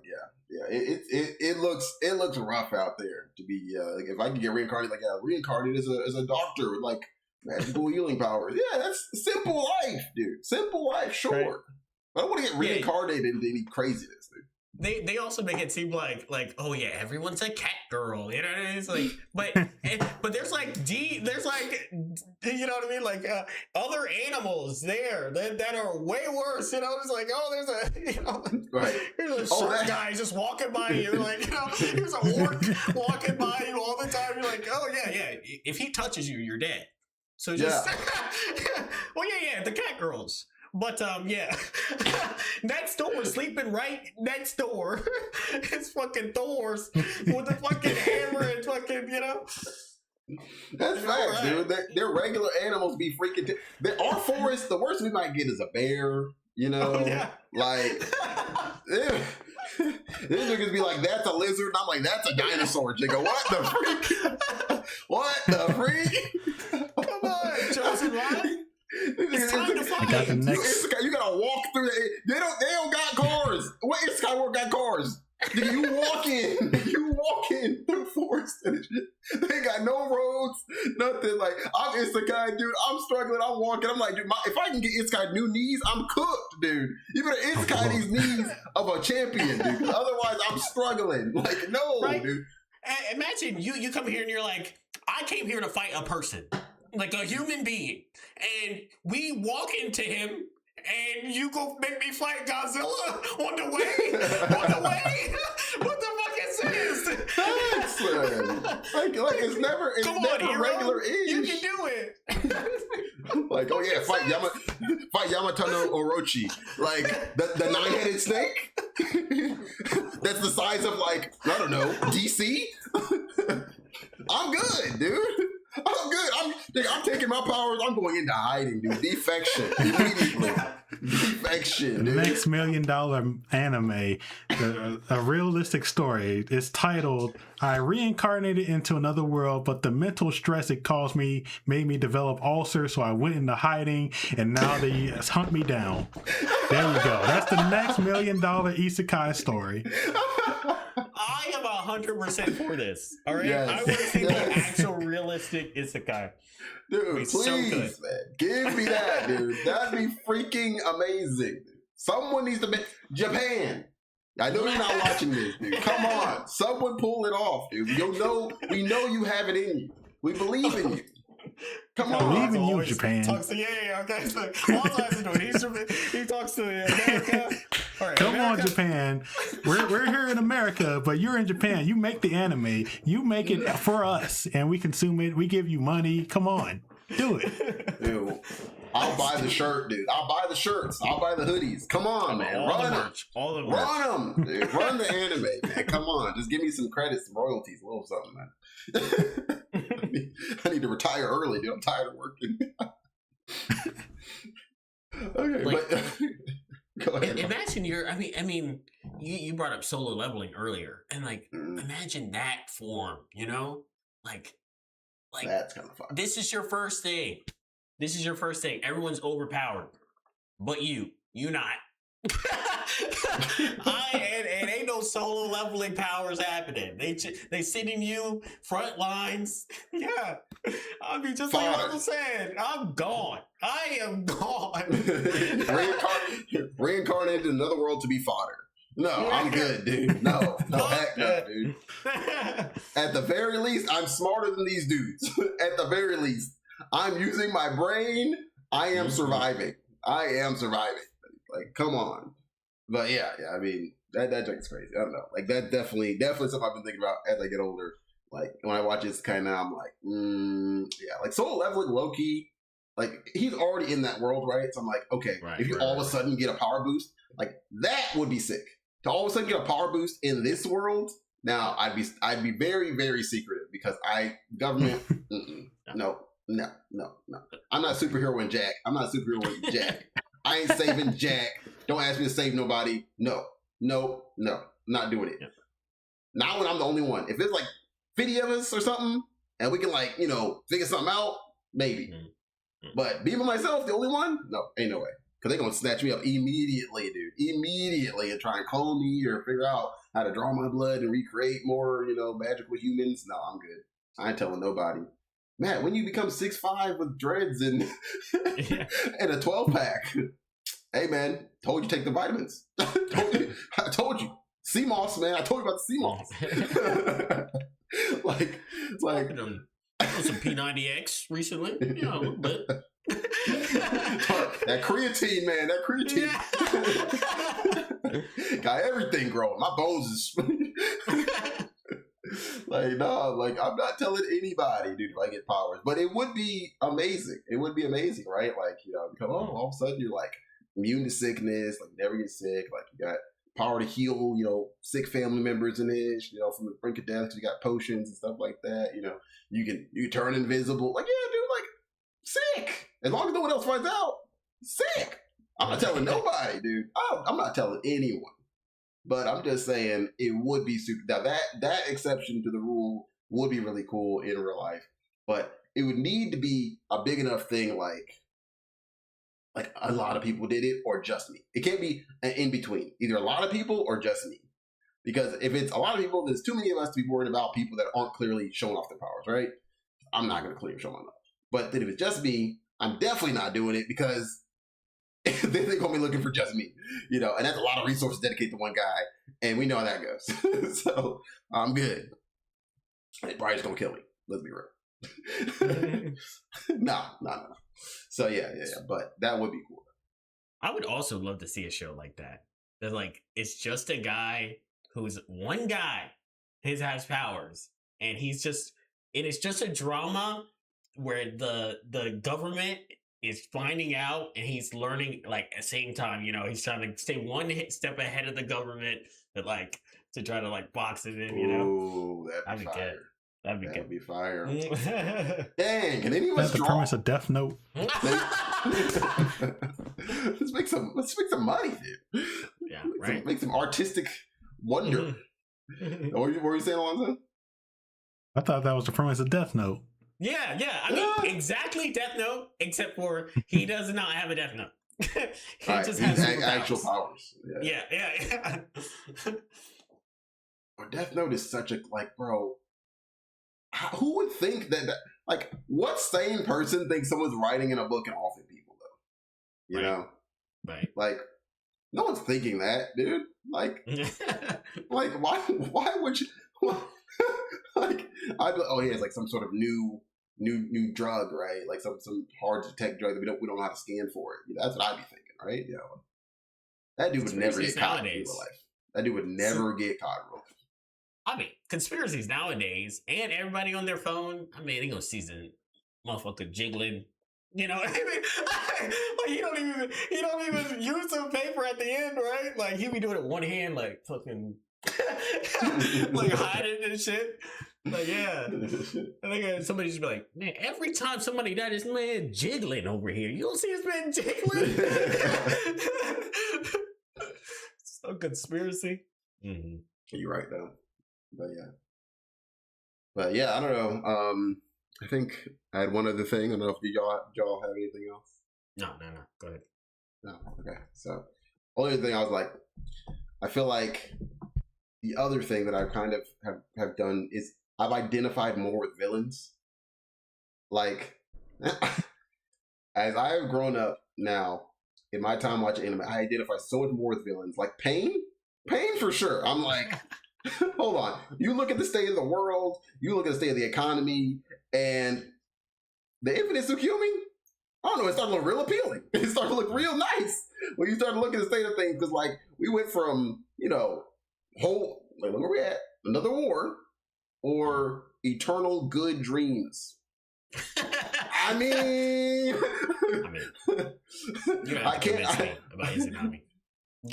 it looks rough out there to be. Like, if I can get reincarnated, like, reincarnated as a doctor with like magical healing powers. Yeah, that's simple life, dude. Simple life, sure. Right. I don't want to get reincarnated into any craziness, dude.
They also make it seem like oh yeah, everyone's a cat girl, you know what I mean? It's like, but there's like you know what I mean, like other animals there that are way worse, you know. It's like, oh, there's a shark guy just walking by you, like, there's a orc walking by you all the time. You're like, oh yeah, if he touches you, you're dead. So just well, yeah, the cat girls. But yeah, next door, sleeping right next door, it's fucking Thor's with the fucking hammer and fucking, you know.
That's facts, dude. They're regular animals be freaking. Our forest, the worst we might get is a bear. You know, like these niggas be like, "That's a lizard," and I'm like, "That's a dinosaur." They go, "What the freak? What the freak?"
Come on, Joseph. It's time to fight.
You gotta walk through. They don't got cars. What Skywalker got cars? You walk in the forest and shit. They got no roads, nothing. Like, I'm Isekai, dude. I'm struggling. I'm walking. I'm like, dude, if I can get Isekai new knees, I'm cooked, dude. You better Isekai these knees of a champion, dude. Otherwise, I'm struggling. Like, no, right? Dude.
Imagine you come here and you're like, I came here to fight a person, like a human being, and we walk into him. And you go make me fight Godzilla on the way? What the fuck is this?
Thanks, man. Like it's never regular ish.
You can do it.
Like, oh yeah, fight Yamato no Orochi. Like the 9-headed snake? That's the size of, like, I don't know, DC? I'm good, dude. I'm good. I'm taking my powers. I'm going into hiding, dude. Defection immediately. Defection.
The
dude.
next $1 million anime, a realistic story. It's titled "I reincarnated into another world, but the mental stress it caused me made me develop ulcers, so I went into hiding, and now they hunt me down." There we go. That's the next $1 million isekai story.
I am 100% for this. All right,
yes.
I want to see the actual realistic isekai.
Dude, please,
so
man, give me that, dude. That'd be freaking amazing. Someone needs to make Japan. I know you're not watching this, dude. Come on, someone pull it off, dude. We know you have it in you. We believe in you. Come on,
believe in you, Japan.
Okay. So all I have to do, he talks to America. All right,
Come
America.
on, Japan. We're here in America, but you're in Japan. You make the anime. You make it for us, and we consume it. We give you money. Come on, do it.
Dude, I'll buy the shirt, dude. I'll buy the shirts. I'll buy the hoodies. Come on, man. Run them. Run them, dude. Run the anime, man. Come on. Just give me some credits, some royalties, a little something, man. I need to retire early, dude. I'm tired of working. Okay,
like,
but go ahead.
Imagine you brought up solo leveling earlier, and like, imagine that form, you know, like
that's kind of fun.
This is your first thing. Everyone's overpowered, but you not. And ain't no solo leveling powers happening. They sending you front lines. Yeah, I mean, just like Michael said, I'm gone. I am gone.
Reincarnated in another world to be fodder. No, I'm good, dude. No, heck no, dude. At the very least, I'm smarter than these dudes. At the very least, I'm using my brain. I am surviving. Like, come on. But yeah. I mean, that joke's crazy. I don't know. Like, that definitely something I've been thinking about as I get older. Like, when I watch this kind of, I'm like, yeah. Like, solo leveling, low key. Like, he's already in that world, right? So I'm like, okay, if you all of a sudden get a power boost, like, that would be sick. To all of a sudden get a power boost in this world, now I'd be very, very secretive because government, no. I'm not a superhero in Jack. I ain't saving Jack. Don't ask me to save nobody. No. Not doing it. Not when I'm the only one. If it's like 50 of us or something, and we can, like, you know, figure something out, maybe. But being by myself, the only one? No, ain't no way. Because they're going to snatch me up immediately, dude. Immediately, and try and clone me or figure out how to draw my blood and recreate more, you know, magical humans. No, I'm good. I ain't telling nobody. Man, when you become 6'5" with dreads and and a 12-pack, hey, man, told you take the vitamins. I told you. Sea moss, man. I told you about the sea moss. like
some P90X recently, you know, a little bit.
That creatine, man. Got everything growing. My bones is like, no, like, I'm not telling anybody, dude, if I get powers. But it would be amazing. Right? Like, you know, because all of a sudden you're like immune to sickness, like never get sick, like you got power to heal, sick family members and ish, from the brink of death. You got potions and stuff like that. You turn invisible. Like, yeah, dude, like sick. As long as no one else finds out, sick. I'm not telling nobody, dude. I'm not telling anyone. But I'm just saying it would be super. Now that exception to the rule would be really cool in real life, but it would need to be a big enough thing, like a lot of people did it or just me. It can't be an in between, either a lot of people or just me. Because if it's a lot of people, there's too many of us to be worried about people that aren't clearly showing off their powers, right? I'm not going to clearly show my off. But then if it's just me, I'm definitely not doing it because then they're going to be looking for just me, and that's a lot of resources dedicated to one guy, and we know how that goes. So I'm good. It probably just going to kill me. Let's be real. No. So yeah. But that would be cool.
I would also love to see a show like that. That like it's just a guy who's one guy. His has powers, and it's just a drama where the government is finding out, and he's learning like at the same time. He's trying to stay one step ahead of the government, but like to try to like box it in.
Ooh, that'd be fire.
Good. That'd be good.
That'd be fire. Dang, can anyone
That's the premise of Death Note.
Let's make some money, dude.
Yeah, right.
Make some artistic wonder. What were you saying, Alonzo?
I thought that was the premise of Death Note.
Yeah. I mean, exactly Death Note, except for he does not have a Death Note. He just has
actual powers.
Yeah.
But Death Note is such a bro. Who would think that? Like, what sane person thinks someone's writing in a book and offing people though? You know,
right?
Like, no one's thinking that, dude. Like, why would you? Like, I'd be like, oh, he has like some sort of new drug, right? Like some hard to detect drug that we don't know how to scan for it. That's what I'd be thinking, right? That dude would never get caught in real life. That dude would never get caught in real life.
I mean, conspiracies nowadays, and everybody on their phone. I mean, they gonna see the motherfucker jiggling. What I mean? Like he don't even use the paper at the end, right? Like he be doing it one hand, like fucking, like hiding and shit. Like yeah, I think somebody just be like, man, every time somebody died, this man jiggling over here. You don't see this man jiggling. So conspiracy. Mm-hmm.
You're right though. But yeah, I don't know. I think I had one other thing. I don't know if y'all have anything else.
No. Go ahead.
No, okay. So, only thing I was like, I feel like the other thing that I kind of have done is I've identified more with villains. Like, as I have grown up now in my time watching anime, I identify so much more with villains. Like Pain for sure. I'm like. Hold on. You look at the state of the world, you look at the state of the economy, and the Infinite Tsukuyomi, I don't know, it started to look real appealing. It started to look real nice when you started looking at the state of things, because like we went from, where we at? Another war or eternal good dreams. I mean
you have to convince me about Izanami.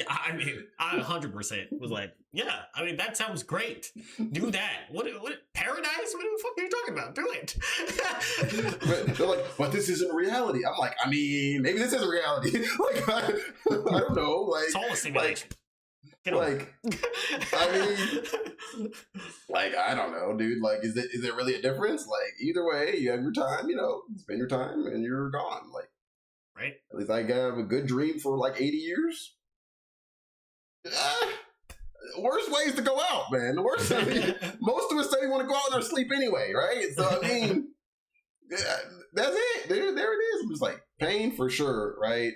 I mean, I 100% was like, yeah. I mean, that sounds great. Do that. What? Paradise? What the fuck are you talking about? Do it.
But they're like, but this isn't reality. I'm like, I mean, maybe this is reality. Like, I don't know. Like,
it's all a simulation.
Like, I mean, like, I don't know, dude. Like, is there really a difference? Like, either way, you have your time. Spend your time, and you're gone. Like,
right.
At least I have a good dream for like 80 years. Worst ways to go out, man. The worst. I mean, most of us say we want to go out in our sleep anyway, right? So I mean, that's it, dude. There it is. It was like Pain for sure, right?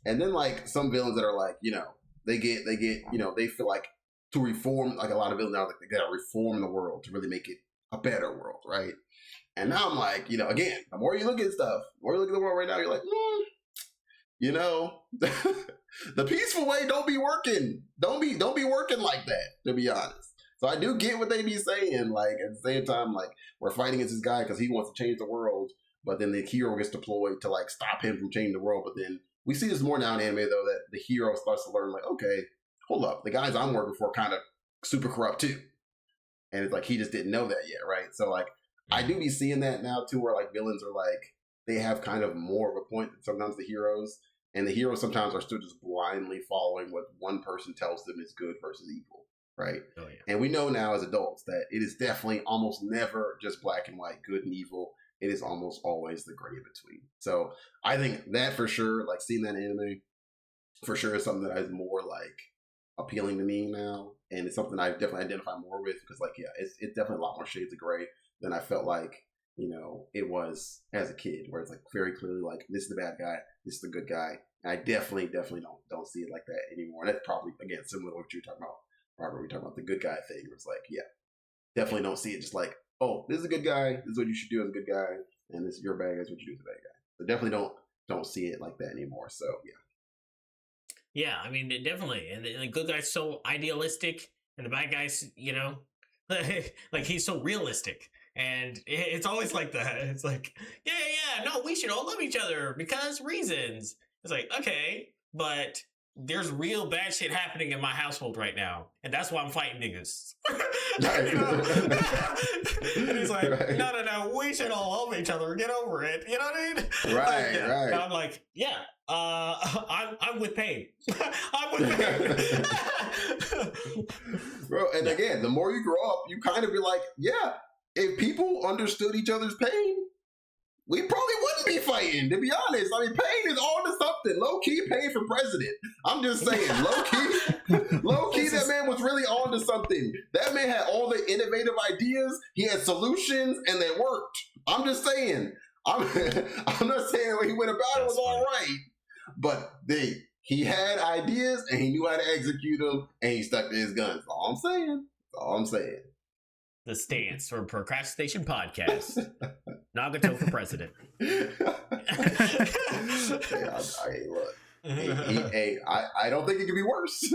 And then like some villains that are like, they get, they feel like to reform. Like a lot of villains now, like they gotta reform the world to really make it a better world, right? And now I'm like, again, the more you look at stuff, the more you look at the world right now, you're like, the peaceful way don't be working. Don't be working like that, to be honest. So I do get what they be saying. Like at the same time, like we're fighting against this guy because he wants to change the world, but then the hero gets deployed to like stop him from changing the world. But then we see this more now in anime though, that the hero starts to learn like, okay, hold up, the guys I'm working for are kind of super corrupt too, and it's like he just didn't know that yet, right? So like I do be seeing that now too, where like villains are like they have kind of more of a point than sometimes the heroes, and the heroes sometimes are still just blindly following what one person tells them is good versus evil, right?
Oh, yeah.
And we know now as adults that it is definitely almost never just black and white, good and evil. It is almost always the gray in between. So I think that for sure, like seeing that anime, for sure is something that is more like appealing to me now, and it's something I definitely identify more with because, like, yeah, it's definitely a lot more shades of gray than I felt like it was as a kid, where it's like very clearly like this is the bad guy, this is the good guy. And I definitely don't see it like that anymore. And that's probably again similar to what you were talking about, Robert. We talking about the good guy thing. Where it's like, yeah, definitely don't see it just like, oh, this is a good guy, this is what you should do as a good guy, and this is your bad guy, this is what you do as a bad guy. So definitely don't see it like that anymore. So yeah.
Yeah, I mean, definitely. And the good guy's so idealistic, and the bad guy's, like he's so realistic. And it's always like that. It's like, yeah, no, we should all love each other because reasons. It's like, okay, but there's real bad shit happening in my household right now, and that's why I'm fighting niggas. And he's like,
right.
no, we should all love each other. Get over it. You know what I mean?
Right,
yeah.
right.
And I'm like, yeah, I'm with pain. I'm with pain.
Bro, and again, the more you grow up, you kind of be like, yeah, if people understood each other's pain, we probably wouldn't be fighting, to be honest. I mean, pain is on to something. Low-key, pain for president. I'm just saying, low-key, that man was really on to something. That man had all the innovative ideas. He had solutions, and they worked. I'm just saying. I'm not saying what he went about it was all right, but he had ideas, and he knew how to execute them, and he stuck to his guns. That's all I'm saying.
The stance for Procrastination Podcast. Nagato for president.
I don't think it could be worse.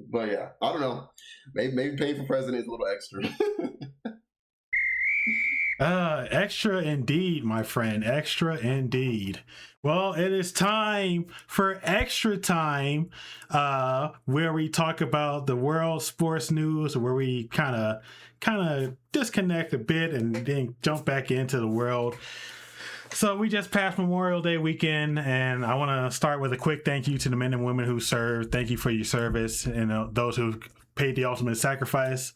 But yeah, I don't know. Maybe pay for president is a little extra.
Extra indeed, my friend. Extra indeed. Well, it is time for extra time, where we talk about the world sports news, where we kind of disconnect a bit and then jump back into the world. So we just passed Memorial Day weekend, and I want to start with a quick thank you to the men and women who served. Thank you for your service, and those who paid the ultimate sacrifice.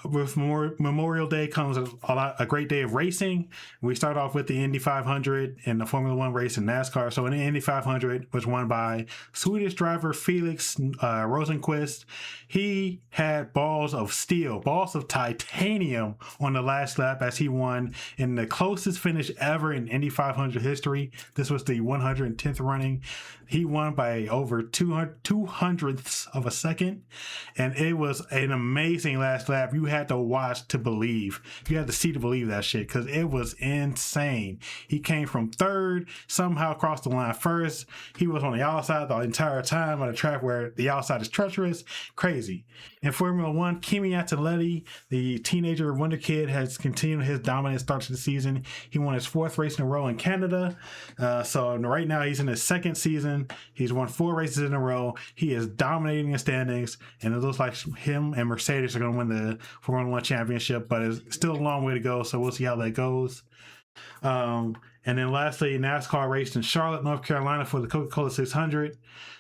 With Memorial Day comes a great day of racing. We start off with the Indy 500 and the Formula One race in NASCAR. So in the Indy 500 was won by Swedish driver Felix Rosenqvist. He had balls of steel, balls of titanium on the last lap as he won in the closest finish ever in Indy 500 history. This was the 110th running. He won by over 200ths of a second. And it was an amazing last lap. You had to watch to believe. You had to see to believe that shit, because it was insane. He came from third, somehow crossed the line first. He was on the outside the entire time on a track where the outside is treacherous. Crazy. In Formula One, Kimi Antonelli, the teenager wonder kid, has continued his dominant start to the season. He won his fourth race in a row in Canada. So right now he's in his second season. He's won 4 races in a row. He is dominating the standings, and it looks like him and Mercedes are going to win the Formula One championship, but it's still a long way to go, so we'll see how that goes. And then lastly, NASCAR raced in Charlotte, North Carolina for the Coca-Cola 600.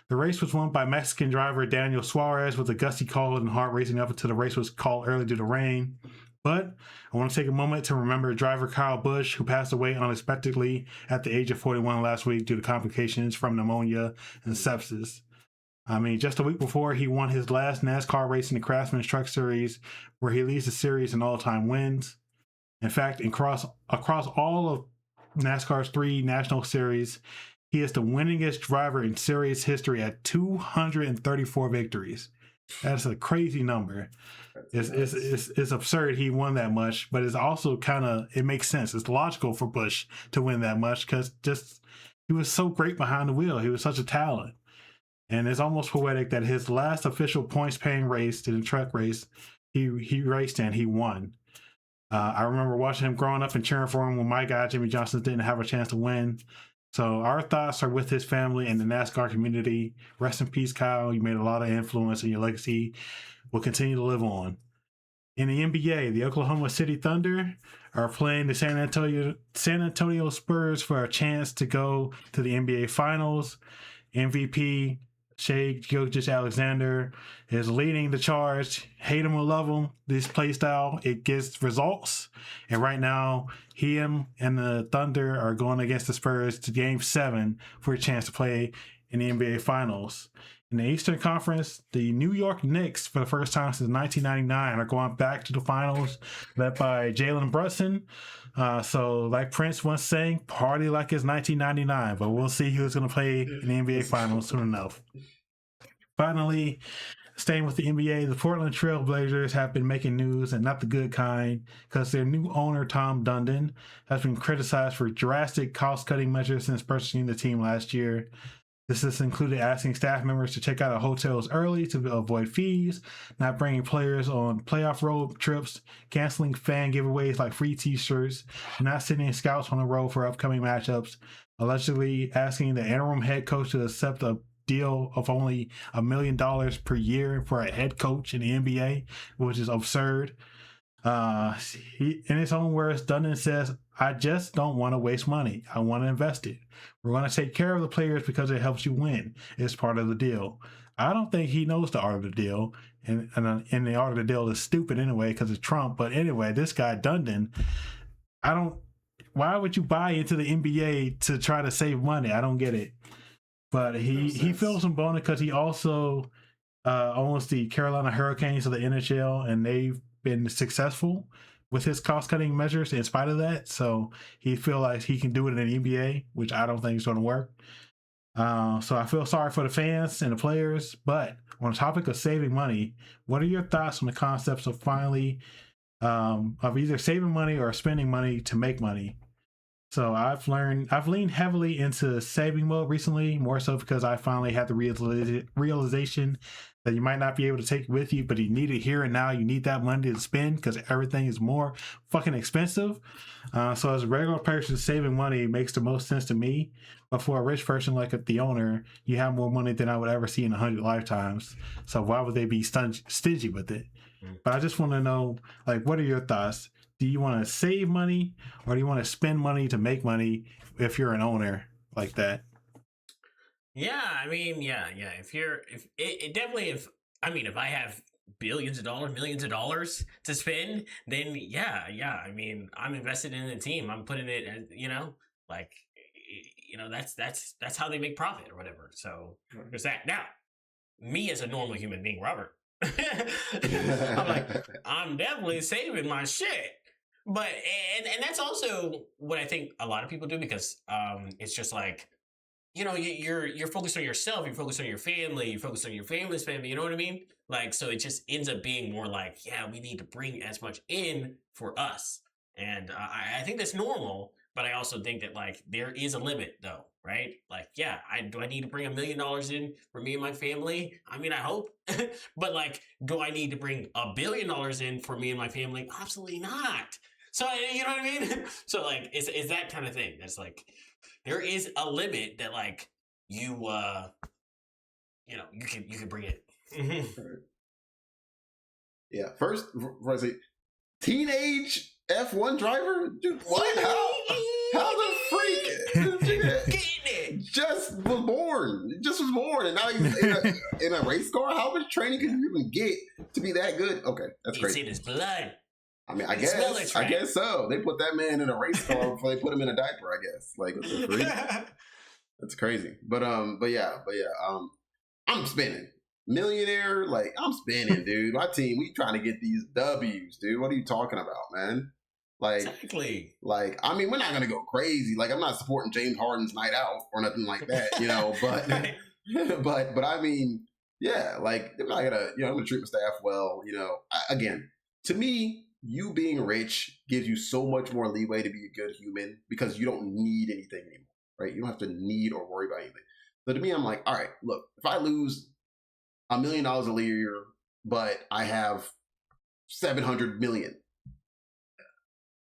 The race was won by Mexican driver Daniel Suarez with a gusty call and hard racing up until the race was called early due to rain. But I want to take a moment to remember driver Kyle Busch, who passed away unexpectedly at the age of 41 last week due to complications from pneumonia and sepsis. I mean, just a week before, he won his last NASCAR race in the Craftsman Truck Series, where he leads the series in all-time wins. In fact, across all of NASCAR's 3 national series, he is the winningest driver in series history at 234 victories. That's a crazy number. It's absurd he won that much, but it's also it makes sense. It's logical for Busch to win that much because he was so great behind the wheel. He was such a talent. And it's almost poetic that his last official points-paying race in the truck race, he raced and he won. I remember watching him growing up and cheering for him when my guy Jimmy Johnson didn't have a chance to win. So our thoughts are with his family and the NASCAR community. Rest in peace, Kyle. You made a lot of influence, and your legacy will continue to live on. In the NBA, the Oklahoma City Thunder are playing the San Antonio Spurs for a chance to go to the NBA Finals. MVP Shea Gilgeous-Alexander is leading the charge. Hate him or love him, this play style, it gets results. And right now, him and the Thunder are going against the Spurs to Game 7 for a chance to play in the NBA Finals. In the Eastern Conference, the New York Knicks, for the first time since 1999, are going back to the finals, led by Jalen Brunson. So, like Prince once sang, party like it's 1999, but we'll see who's going to play in the NBA Finals soon enough. Finally, staying with the NBA, the Portland Trail Blazers have been making news, and not the good kind, because their new owner, Tom Dundon, has been criticized for drastic cost-cutting measures since purchasing the team last year. This has included asking staff members to check out of hotels early to avoid fees, not bringing players on playoff road trips, canceling fan giveaways like free t-shirts, not sending scouts on the road for upcoming matchups, allegedly asking the interim head coach to accept a deal of only $1 million per year for a head coach in the NBA, which is absurd. In his own words, Dundon says, "I just don't want to waste money. I want to invest it. We're going to take care of the players because it helps you win. It's part of the deal." I don't think he knows the art of the deal, and the art of the deal is stupid anyway because it's Trump. But anyway, this guy Dundon, why would you buy into the NBA to try to save money? I don't get it. But he feels some bonus because he also owns the Carolina Hurricanes of the NHL, and they've been successful with his cost-cutting measures in spite of that. So he feels like he can do it in the NBA, which I don't think is going to work. So I feel sorry for the fans and the players. But on the topic of saving money, what are your thoughts on the concepts of of either saving money or spending money to make money? So I've leaned heavily into saving mode recently, more so because I finally had the realization that you might not be able to take it with you, but you need it here and now. You need that money to spend because everything is more fucking expensive. So as a regular person, saving money makes the most sense to me. But for a rich person like the owner, you have more money than I would ever see in 100 lifetimes. So why would they be stingy with it? But I just want to know, like, what are your thoughts? Do you want to save money or do you want to spend money to make money if you're an owner like that?
Yeah, I mean, yeah. If I have billions of dollars, millions of dollars to spend, then yeah. I mean, I'm invested in the team. I'm putting it, like, that's how they make profit or whatever. So there's that. Now, me as a normal human being, Robert, I'm like, I'm definitely saving my shit. But and that's also what I think a lot of people do because it's just like, you're focused on yourself, you're focused on your family, you're focused on your family's family, you know what I mean? Like, so it just ends up being more like, yeah, we need to bring as much in for us. And I think that's normal, but I also think that, like, there is a limit though, right? Like, yeah, do I need to bring $1 million in for me and my family? I mean, I hope. But like, do I need to bring $1 billion in for me and my family? Absolutely not. So, you know what I mean? So like, it's that kind of thing. That's like, there is a limit that, like, you can bring it.
Yeah. First, I say, teenage F1 driver, dude. What? How the freak? Just was born, and now he's in a race car. How much training can you even get to be that good? Okay, that's crazy.
It's in his blood.
I mean, I guess so. They put that man in a race car before they put him in a diaper. I guess, like, what the freak? That's crazy. But yeah. I'm spinning. Millionaire, like, I'm spinning, dude. My team, we trying to get these W's, dude. What are you talking about, man? Like,
exactly.
Like, I mean, we're not gonna go crazy. Like, I'm not supporting James Harden's night out or nothing like that, But but I mean, yeah, like, I'm not gonna, I'm gonna treat my staff well. Again, to me, you being rich gives you so much more leeway to be a good human because you don't need anything anymore, right? You don't have to need or worry about anything. So to me, I'm like, all right, look, if I lose $1 million a year, but I have 700 million,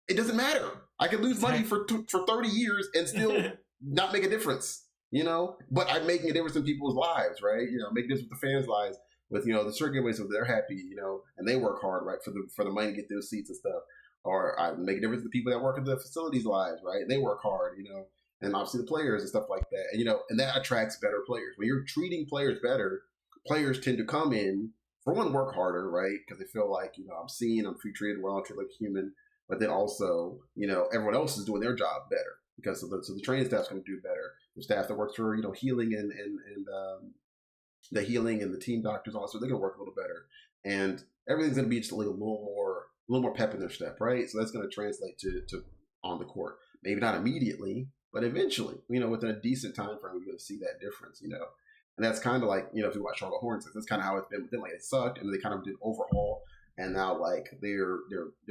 it doesn't matter. I could lose money for 30 years and still not make a difference, you know? But I'm making a difference in people's lives, right? You know, making this with the fans' lives, with, you know, the circuit ways so they're happy, you know, and they work hard, right, for the money to get those seats and stuff. Or I make a difference in the people that work in the facilities' lives, right? They work hard, you know, and obviously the players and stuff like that. And, you know, and that attracts better players. When you're treating players better, players tend to come in, for one, work harder, right? Because they feel like, you know, I'm seen, I'm treated well, I'm treated like a human. But then also, you know, everyone else is doing their job better because so the training staff's going to do better. The staff that works for, you know, healing and the healing and the team doctors also, they're going to work a little better, and everything's going to be just a little more pep in their step, right? So that's going to translate to on the court. Maybe not immediately, but eventually, you know, within a decent time frame, we're going to see that difference, you know. And that's kind of like, you know, if you watch Charlotte Hornets, that's kind of how it's been with them. Like, it sucked, and they kind of did overhaul. And now, like, they're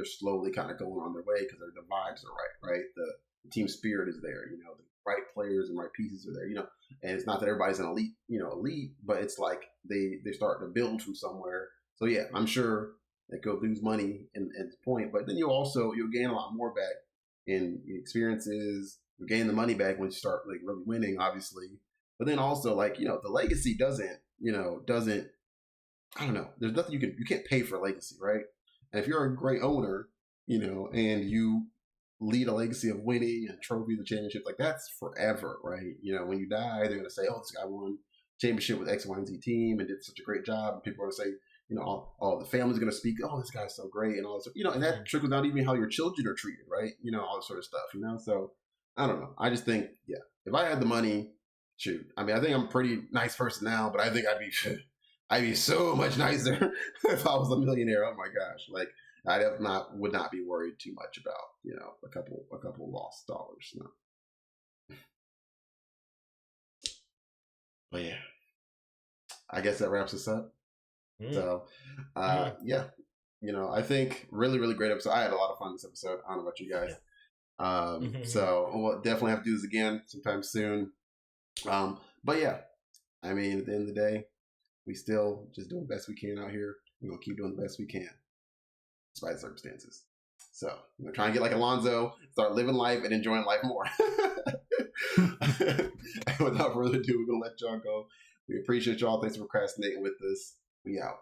slowly kind of going on their way because the vibes are right? The team spirit is there, you know, the right players and right pieces are there, you know. And it's not that everybody's an elite, but it's like they're starting to build from somewhere. So yeah, I'm sure they could lose money at the point, but then you'll gain a lot more back in experiences. You gain the money back when you start like really winning, obviously. But then also, like, you know, the legacy doesn't I don't know. There's nothing you can't pay for legacy, right? And if you're a great owner, you know, and you lead a legacy of winning and trophies and championships, like, that's forever, right? You know, when you die, they're gonna say, "Oh, this guy won championship with X, Y, and Z team and did such a great job." And people are gonna say, you know, all the family's gonna speak, "Oh, this guy's so great," and all this, you know, and that trickles down even how your children are treated, right? You know, all this sort of stuff, you know. So I don't know. I just think, yeah, if I had the money, shoot. I mean, I think I'm a pretty nice person now, but I think I'd be so much nicer if I was a millionaire. Oh my gosh. Like, I would not be worried too much about, you know, a couple lost dollars. No. But yeah, I guess that wraps us up. So, yeah, you know, I think really, really great episode. I had a lot of fun this episode. I don't know about you guys. So we'll definitely have to do this again sometime soon. But yeah, I mean, at the end of the day, we still just doing the best we can out here. We're going to keep doing the best we can, despite the circumstances. So I'm going to try and get like Alonzo, start living life and enjoying life more. And without further ado, we're going to let y'all go. We appreciate y'all. Thanks for procrastinating with us. We out.